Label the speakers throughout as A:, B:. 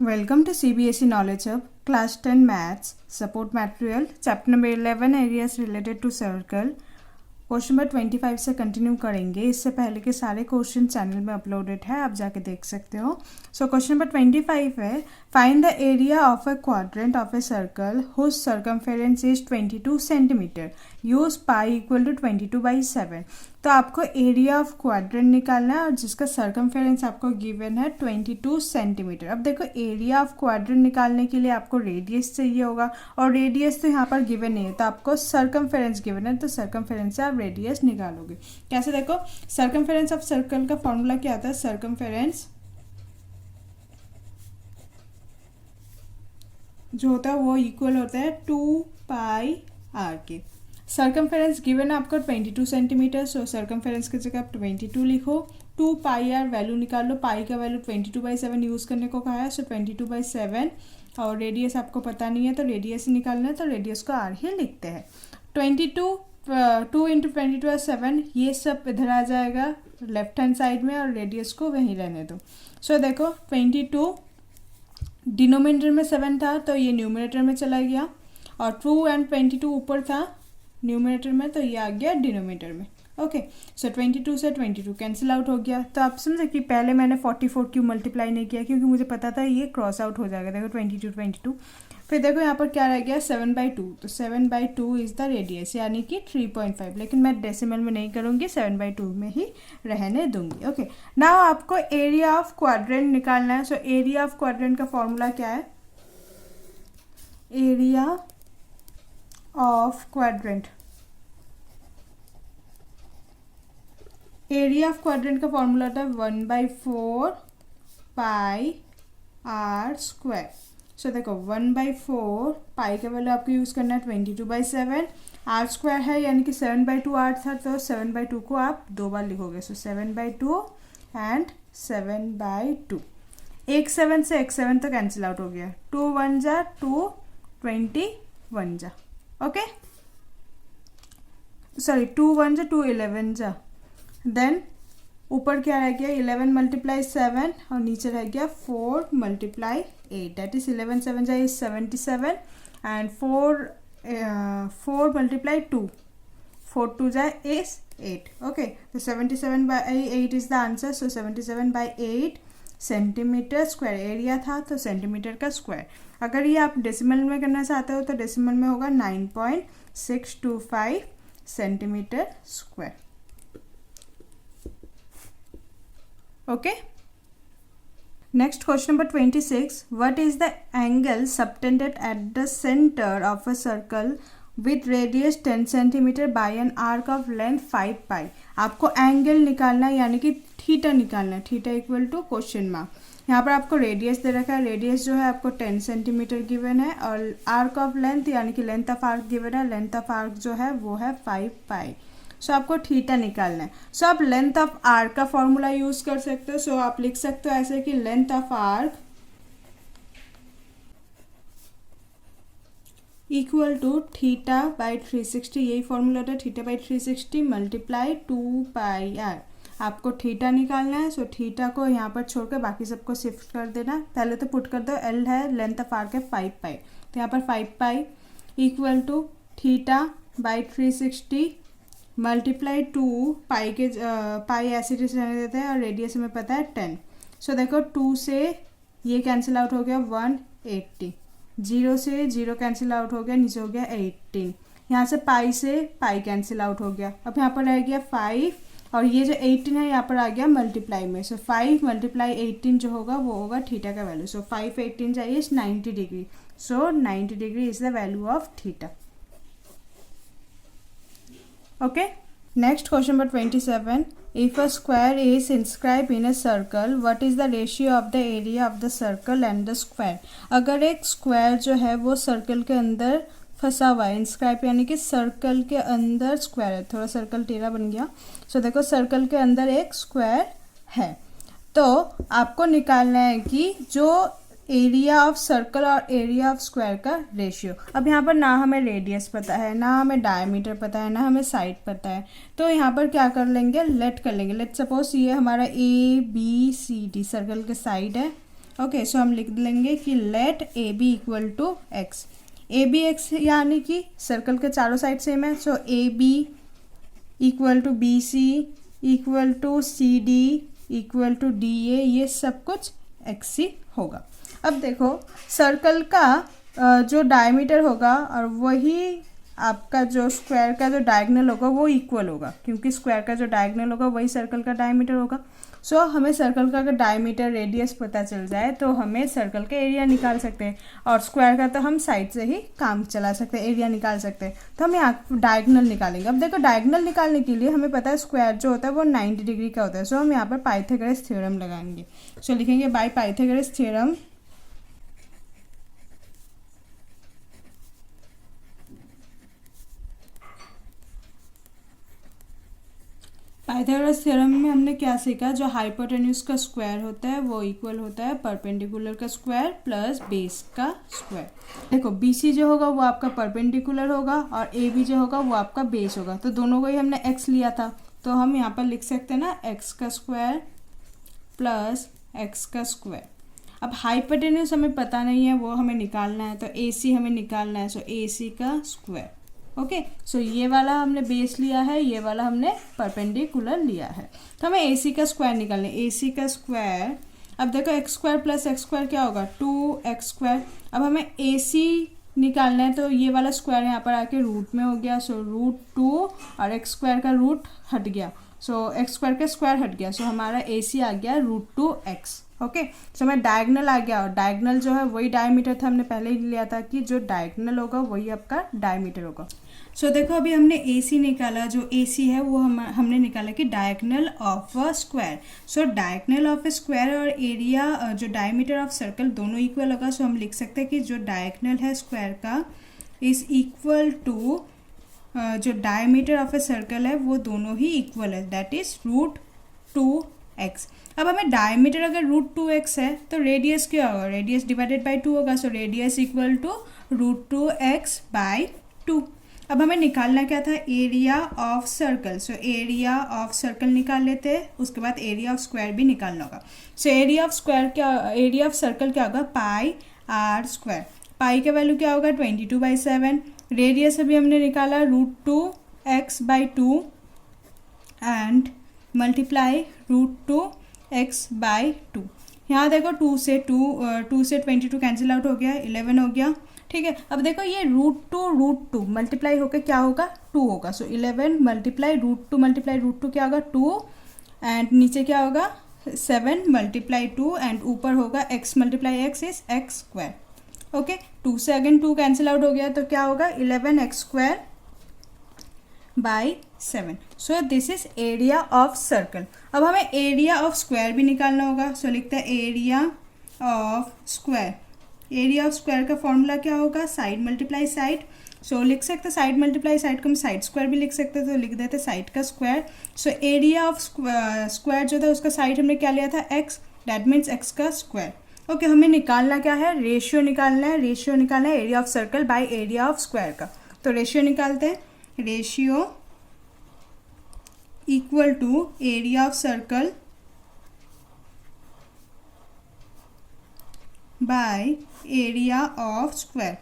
A: Welcome to CBSE Knowledge Hub, Class 10 Maths, Support Material, Chapter number 11 Areas related to Circle. Question number 25 से continue करेंगे। इससे पहले के सारे क्वेश्चन चैनल में अपलोडेड है, आप जाके देख सकते हो। सो क्वेश्चन नंबर 25 है, find the area of a quadrant of a circle whose circumference is 22 centimetre, use pi equal to 22/7। तो आपको एरिया ऑफ क्वाड्रेंट निकालना है और जिसका सर्कमफेरेंस आपको गिवन है 22 सेंटीमीटर। अब देखो एरिया ऑफ क्वाड्रेंट निकालने के लिए आपको रेडियस चाहिए होगा और रेडियस तो यहाँ पर गिवन नहीं है, तो आपको सर्कमफेरेंस गिवन है, तो सर्कमफेरेंस से आप रेडियस निकालोगे। कैसे? देखो सर्कमफेरेंस ऑफ सर्कल का फॉर्मूला क्या आता है, सर्कमफेरेंस जो होता है वो इक्वल होता है 2πr के। सर्कमफेरेंस गिवन है आपको 22 सेंटीमीटर, सो सर्कमफेरेंस की जगह आप 22 लिखो। 2πr वैल्यू निकाल लो, पाई का वैल्यू 22/7 यूज़ करने को कहा है, सो 22/7 और रेडियस आपको पता नहीं है तो रेडियस निकालना है, तो रेडियस को r ही लिखते हैं। 2 × 22/7 ये सब इधर आ जाएगा लेफ्ट हैंड साइड में और रेडियस को वहीं रहने दो। सो देखो 22 डिनोमिनेटर में 7 था तो ये न्यूमरेटर में चला गया और 2 और 22 ऊपर था न्यूमरेटर में तो ये आ गया डिनोमिनेटर में। ओके, सो 22 से 22 कैंसिल आउट हो गया। तो आप समझे कि पहले मैंने 44 क्यों मल्टीप्लाई नहीं किया, क्योंकि मुझे पता था ये क्रॉस आउट हो जाएगा। देखो 22। फिर देखो यहाँ पर क्या रह गया 7/2, तो 7/2 इज़ द रेडियस, यानी कि 3.5। लेकिन मैं डेसिमल में नहीं करूँगी, 7/2 में ही रहने दूंगी। ओके, नाउ आपको एरिया ऑफ क्वाड्रेंट निकालना है। सो एरिया ऑफ क्वाड्रेंट का फॉर्मूला क्या है, area of quadrant, area of quadrant का फॉर्मूला था 1/4 πr²। सो देखो 1/4 पाई का वैल्यू आपको यूज़ करना है 22/7, r² है यानी कि 7/2 r था, तो 7/2 को आप 2 बार लिखोगे। सो 7/2 एंड 7/2। एक 7 से एक 7 तो कैंसिल आउट हो गया, 2 1 जा 2, 21 जा। ओके, सॉरी 2 1 जा 2 11 जा। देन ऊपर क्या रह गया 11 × 7 और नीचे रह गया 4 × 8, दैट इज 11 7 जा इज 77 एंड 4 × 2, 4 2 जा इज 8। ओके, तो 77/8 is the answer. So 77/8 centimetre square area था, तो सेंटीमीटर का स्क्वायर। अगर ये आप डेसिमल में करना चाहते हो तो डेसिमल में होगा 9.625 centimetre square. Okay, next question number 26, what is the angle subtended at the centre of a circle with radius 10 centimetre by an arc of length 5π। आपको एंगल निकालना है यानी कि थीटा निकालना है, theta equal to question mark. यहाँ पर आपको रेडियस दे रखा है, रेडियस जो है आपको 10 सेंटीमीटर गिवन है और आर्क ऑफ लेंथ यानी कि लेंथ ऑफ आर्क गिवन है, लेंथ ऑफ आर्क जो है वो है 5π। सो आपको थीटा निकालना है। सो आप लेंथ ऑफ आर्क का फॉर्मूला यूज कर सकते हो। सो आप लिख सकते हो ऐसे कि length of arc equal to θ/360, यही फॉर्मूला होता है, θ/360 मल्टीप्लाई 2πr। आपको थीटा निकालना है। सो थीटा को यहाँ पर छोड़कर बाकी सबको शिफ्ट कर देना। पहले तो पुट कर दो, एल है लेंथ ऑफ आर्क है 5π, तो यहाँ पर 5π इक्वल टू θ/360 मल्टीप्लाई 2 पाई के पाई एसिडिस रहने देते हैं और रेडियस हमें पता है 10। सो देखो 2 से ये कैंसिल आउट हो गया 180, 0 से 0 कैंसिल आउट हो गया, नीचे हो गया 18, यहाँ से पाई कैंसिल आउट हो गया। अब यहाँ पर रह गया 5 और ये जो 18 है यहाँ पर आ गया मल्टीप्लाई में। सो 5 × 18 जो होगा वो होगा थीटा का वैल्यू। सो 5 18 चाहिए 90 degree. So 90 degree is the value of theta. Okay, next question number 27, if a square is inscribed in a circle, what is the ratio of the area of the circle and the square। अगर एक square जो है वो circle के अंदर फंसा हुआ है, इंस्क्राइब यानी कि सर्कल के अंदर स्क्वायर है, थोड़ा सर्कल टेढ़ा बन गया। सो देखो सर्कल के अंदर एक स्क्वायर है, तो आपको निकालना है कि जो एरिया ऑफ सर्कल और एरिया ऑफ स्क्वायर का रेशियो। अब यहाँ पर ना हमें रेडियस पता है, ना हमें डायमीटर पता है, ना हमें साइड पता है, तो यहाँ पर क्या कर लेंगे, लेट कर लेंगे। लेट सपोज ये हमारा ABCD सर्कल के साइड है ओके, सो हम लिख लेंगे कि let A B equal to X. A B X यानी कि सर्कल के चारों साइड सेम है, so A B equal to B C equal to C D equal to D A, ये सब कुछ एक्स सी होगा। अब देखो सर्कल का जो डायमीटर होगा और वही आपका जो स्क्वायर का जो डायगोनल होगा वो इक्वल होगा, क्योंकि स्क्वायर का जो डायगोनल होगा वही सर्कल का डायमीटर होगा। सो हमें सर्कल का अगर डायमीटर रेडियस पता चल जाए तो हमें सर्कल का एरिया निकाल सकते हैं, और स्क्वायर का तो हम साइड से ही काम चला सकते हैं, एरिया निकाल सकते हैं। तो हम यहाँ डायगोनल निकालेंगे। अब देखो डायगोनल निकालने के लिए हमें पता है स्क्वायर जो होता है वो 90 डिग्री का होता है। सो हम यहाँ पर पाइथागोरस थ्योरम लगाएंगे। सो लिखेंगे by Pythagoras theorem Pythagoras theorem में हमने क्या सीखा, जो हाइपोटेन्यूज का स्क्वायर होता है वो इक्वल होता है परपेंडिकुलर का स्क्वायर प्लस बेस का स्क्वायर। देखो BC जो होगा वो आपका परपेंडिकुलर होगा और AB जो होगा वो आपका बेस होगा, तो दोनों को ही हमने x लिया था, तो हम यहाँ पर लिख सकते हैं ना x का स्क्वायर प्लस x का स्क्वायर। अब हाइपोटेन्यूज हमें पता नहीं है, वो हमें निकालना है, तो AC हमें निकालना है, सो AC का स्क्वायर। ओके, सो ये वाला हमने बेस लिया है, ये वाला हमने परपेंडिकुलर लिया है, तो हमें AC का स्क्वायर निकालना है। AC का स्क्वायर, अब देखो x square plus x square क्या होगा 2x स्क्वायर। अब हमें AC निकालना है, तो ये वाला स्क्वायर यहाँ पर आके रूट में हो गया, सो √2 और x स्क्वायर का रूट हट गया, सो x स्क्वायर का स्क्वायर हट गया, सो हमारा AC आ गया √2x। ओके, सो हमें डायगोनल आ गया, और डायगोनल जो है वही डायमीटर था, हमने पहले ही लिया था कि जो डायगोनल होगा वही आपका डायमीटर होगा। सो देखो अभी हमने AC निकाला, जो AC है वो हमने निकाला कि diagonal of a square. So diagonal of a square और एरिया जो डायमीटर ऑफ सर्कल दोनों इक्वल होगा, सो हम लिख सकते हैं कि जो डायगोनल है स्क्वायर का इज इक्वल टू जो डायमीटर ऑफ अ सर्कल है वो दोनों ही इक्वल है, दैट इज √2x। अब हमें डायमीटर अगर √2x है तो रेडियस क्या होगा, रेडियस डिवाइडेड बाय 2 होगा, so radius equal to √2x/2। अब हमें निकालना क्या था, area of circle. So area of circle निकाल लेते हैं, उसके बाद एरिया ऑफ स्क्वायर भी निकालना होगा। सो एरिया ऑफ सर्कल क्या होगा, πr²। पाई का वैल्यू क्या होगा 22/7। रेडियस अभी हमने निकाला √2x/2 एंड मल्टीप्लाई √2x/2। यहाँ देखो 2 से 22 कैंसिल आउट हो गया, 11 हो गया। ठीक है, अब देखो ये √2 मल्टीप्लाई होकर क्या होगा 2 होगा, सो 11 मल्टीप्लाई √2 क्या होगा 2, एंड नीचे क्या होगा 7 मल्टीप्लाई 2 एंड ऊपर होगा x multiply x is x²। Okay, 2 से अगेन 2 कैंसिल आउट हो गया, तो क्या होगा 11x²/7। So this is area of circle. अब हमें एरिया ऑफ स्क्वायर भी निकालना होगा, सो लिखते हैं area of square. Area of square का फॉर्मूला क्या होगा, साइड मल्टीप्लाई साइड। सो लिख सकते हैं साइड मल्टीप्लाई साइड को हम साइड स्क्वायर भी लिख सकते हैं, तो लिख देते साइड का square. So area of square जो था उसका साइड हमने क्या लिया था x, दैट मीन्स x का स्क्वायर। ओके, हमें निकालना क्या है, रेशियो निकालना है। रेशियो निकालना है area of circle by area of square का, तो रेशियो निकालते हैं। Ratio equal to area of circle by area of square.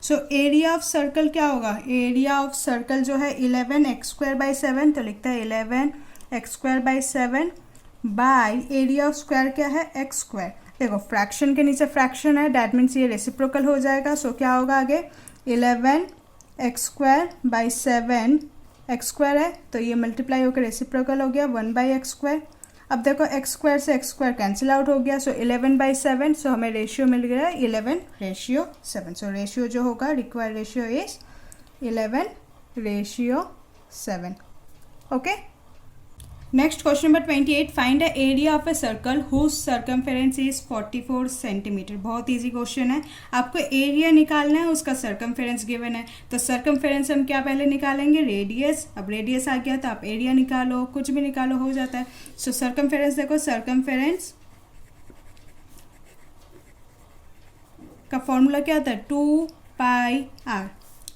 A: So area of circle क्या होगा, एरिया ऑफ सर्कल जो है 11x²/7, तो लिखता है 11x²/7 bye area of square क्या है x²। देखो फ्रैक्शन के नीचे फ्रैक्शन है, दैट मीन्स ये रेसिप्रोकल हो जाएगा। सो क्या होगा आगे 11x²/7 x² है, तो ये मल्टीप्लाई होकर रेसिप्रोकल हो गया 1/x²। अब देखो x² से x² कैंसिल आउट हो गया, सो 11/7, सो हमें रेशियो मिल गया 11:7। सो रेशियो जो होगा required ratio is 11:7। Okay, next question number 28, find the area of a circle whose circumference is 44 centimetre. बहुत इजी क्वेश्चन है, आपको एरिया निकालना है, उसका सर्कमफेरेंस गिवन है, तो सर्कमफेरेंस हम क्या पहले निकालेंगे, रेडियस। अब रेडियस आ गया तो आप एरिया निकालो, कुछ भी निकालो, हो जाता है। सो सर्कमफेरेंस देखो, सर्कमफेरेंस का फॉर्मूला क्या होता है 2πr।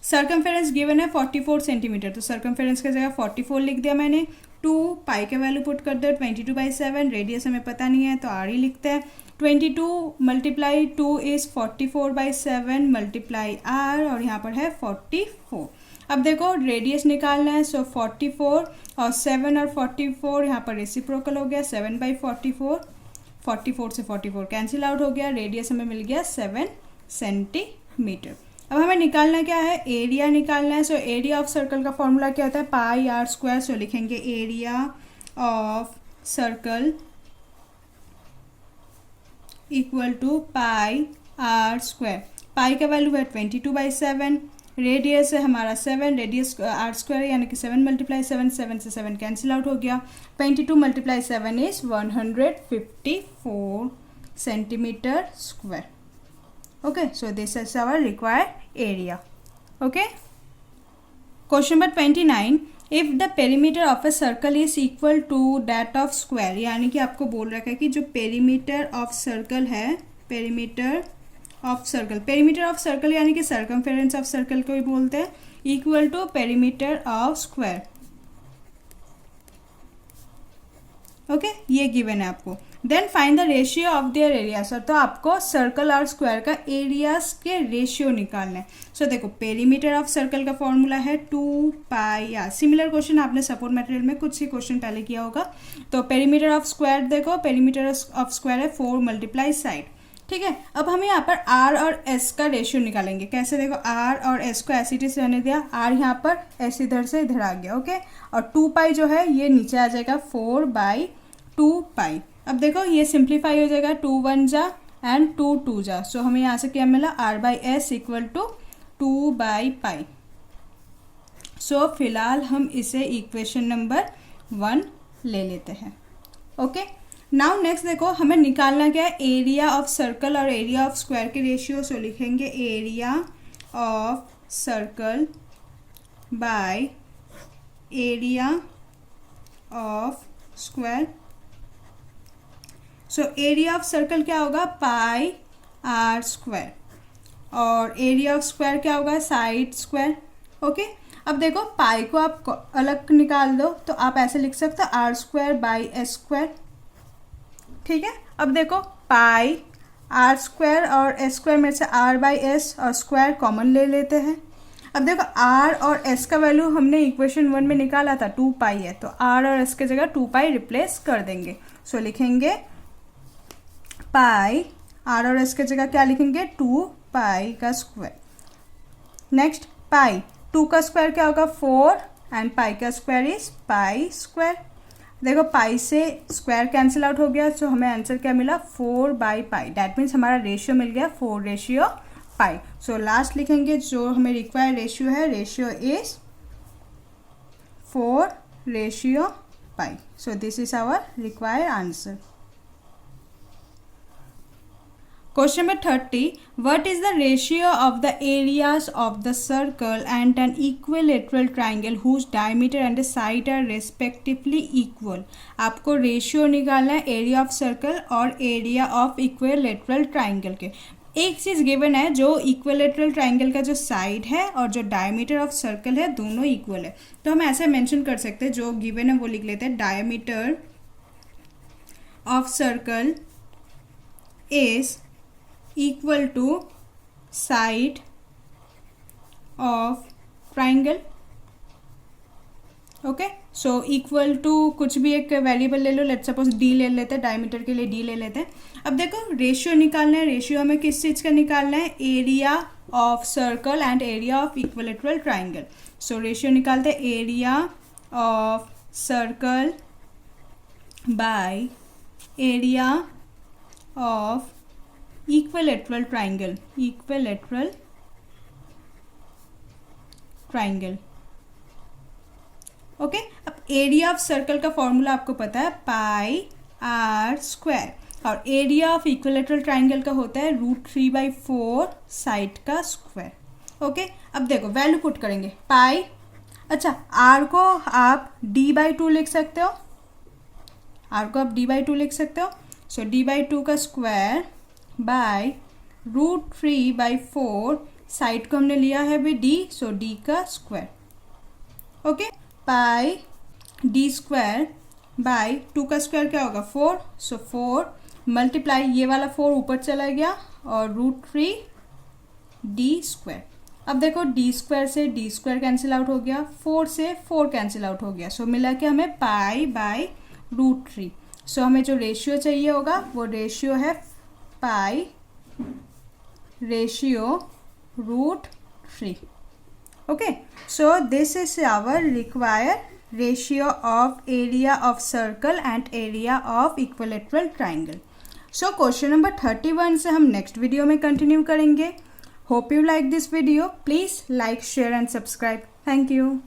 A: सर्कमफेरेंस गिवन है 44 सेंटीमीटर, तो सर्कमफेरेंस की जगह 44 लिख दिया मैंने। 2 पाई का वैल्यू पुट कर दो 22/7, रेडियस हमें पता नहीं है तो आर ही लिखते हैं। 22 मल्टीप्लाई 2 इज़ 44/7 मल्टीप्लाई आर, और यहाँ पर है 44। अब देखो रेडियस निकालना है, सो 44 और 7 और 44 यहाँ पर रेसिप्रोकल हो गया, 7/44, 44 से 44 कैंसिल आउट हो गया, रेडियस हमें मिल गया 7 सेंटीमीटर। अब हमें निकालना क्या है, एरिया निकालना है। सो एरिया ऑफ सर्कल का फॉर्मूला क्या होता है, पाई आर स्क्वायर। सो लिखेंगे area of circle equal to pi R square. Pi का वैल्यू है 22/7, रेडियस है हमारा 7, रेडियस आर स्क्वायर यानी कि 7 मल्टीप्लाई 7, 7 से 7 कैंसिल आउट हो गया, 22 multiply 7 is 154 centimetre square. Okay, so this is our required area. Okay. Question number 29. If the perimeter of a circle is equal to that of square, यानी कि आपको बोल रखा है कि जो perimeter of circle है, perimeter of circle यानी कि circumference of circle को भी बोलते हैं, equal to perimeter of square. Okay ये गिवन है आपको। Then find the ratio of their area. Sir तो आपको सर्कल और स्क्वायर का एरियाज के रेशियो निकालना है। सो देखो पेरीमीटर ऑफ सर्कल का फॉर्मूला है 2 पाई आर। सिमिलर क्वेश्चन आपने सपोर्ट मटेरियल में कुछ ही क्वेश्चन पहले किया होगा। तो पेरीमीटर ऑफ स्क्वायर देखो, पेरीमीटर ऑफ स्क्वायर है 4 मल्टीप्लाई साइड, ठीक है। अब हम यहाँ पर आर और एस का रेशियो निकालेंगे। कैसे, देखो आर और एस को ऐसे ही रहने दिया, आर यहाँ पर एस इधर से इधर आ गया, ओके। और 2 पाई जो है ये नीचे आ जाएगा 4/2 पाई। अब देखो ये सिंप्लीफाई हो जाएगा, 2 1 जा एंड 2 2 जा। सो हमें यहाँ से क्या मिला, r/s इक्वल टू 2/पाई। सो फिलहाल हम इसे इक्वेशन नंबर 1 ले लेते हैं, ओके। नाउ नेक्स्ट देखो हमें निकालना क्या है, एरिया ऑफ सर्कल और एरिया ऑफ स्क्वायर के रेशियो। सो लिखेंगे area of circle by area of square. So area of circle क्या होगा, पाई आर स्क्वायर, और एरिया ऑफ स्क्वायर क्या होगा, साइड स्क्वायर, ओके। अब देखो पाई को आप अलग निकाल दो तो आप ऐसे लिख सकते हो r²/s², ठीक है। अब देखो पाई r² और s² में से r/s और स्क्वायर कॉमन ले लेते हैं। अब देखो r और s का वैल्यू हमने इक्वेशन 1 में निकाला था, 2 पाई है, तो r और s के जगह 2 पाई रिप्लेस कर देंगे। सो लिखेंगे पाई, r और s के जगह क्या लिखेंगे, 2 पाई का स्क्वायर। नेक्स्ट पाई, 2 का स्क्वायर क्या होगा 4 एंड पाई का स्क्वायर इज पाई स्क्वायर। देखो पाई से स्क्वायर कैंसिल आउट हो गया, सो हमें आंसर क्या मिला 4/पाई। दैट मीन्स हमारा रेशियो मिल गया 4:पाई। सो लास्ट लिखेंगे जो हमें रिक्वायर्ड रेशियो है, रेशियो इज 4:पाई। So this is our required answer. Question number 30. What is the ratio of the areas of the circle and an equilateral triangle whose diameter and side are respectively equal? आपको ratio निकालना है area of circle और area of equilateral triangle के। एक चीज़ given है, जो equilateral triangle का जो साइड है और जो डायमीटर ऑफ सर्कल है दोनों इक्वल है। तो हम ऐसे मेंशन कर सकते हैं, जो गिवन है वो लिख लेते हैं, diameter of circle is equal to side of triangle, okay. So equal to कुछ भी एक वेरिएबल ले लो, लेट्स सपोज डी ले लेते हैं, डायमीटर के लिए डी ले लेते हैं। अब देखो रेशियो निकालना है, रेशियो हमें किस चीज़ का निकालना है, area of circle and area of equilateral triangle. So ratio निकालते हैं area of circle by area of equilateral triangle, equilateral triangle, okay. अब एरिया ऑफ सर्कल का फॉर्मूला आपको पता है पाई आर स्क्वायर, और एरिया ऑफ इक्विलेटरल ट्राइंगल का होता है √3/4 साइड का स्क्वायर, ओके। अब देखो वैल्यू पुट करेंगे, पाई, अच्छा आर को आप d/2 लिख सकते हो, आर को आप d/2 लिख सकते हो। सो d/2 का स्क्वायर बाय √3/4, साइड को हमने लिया है भी d, सो d का square, okay. Pi D square by 2 का स्क्वायर क्या होगा 4, सो 4 मल्टीप्लाई ये वाला 4 ऊपर चला गया और √3 डी स्क्वायर। अब देखो डी स्क्वायर से डी स्क्वायर कैंसिल आउट हो गया, 4 से 4 कैंसिल आउट हो गया, सो मिला के हमें पाई बाई √3। सो हमें जो रेशियो चाहिए होगा वो रेशियो है pi ratio √3। Okay, so this is our required ratio of area of circle and area of equilateral triangle. So question number 31 से हम नेक्स्ट वीडियो में कंटिन्यू करेंगे। Hope you like this video, please like share and subscribe. Thank you.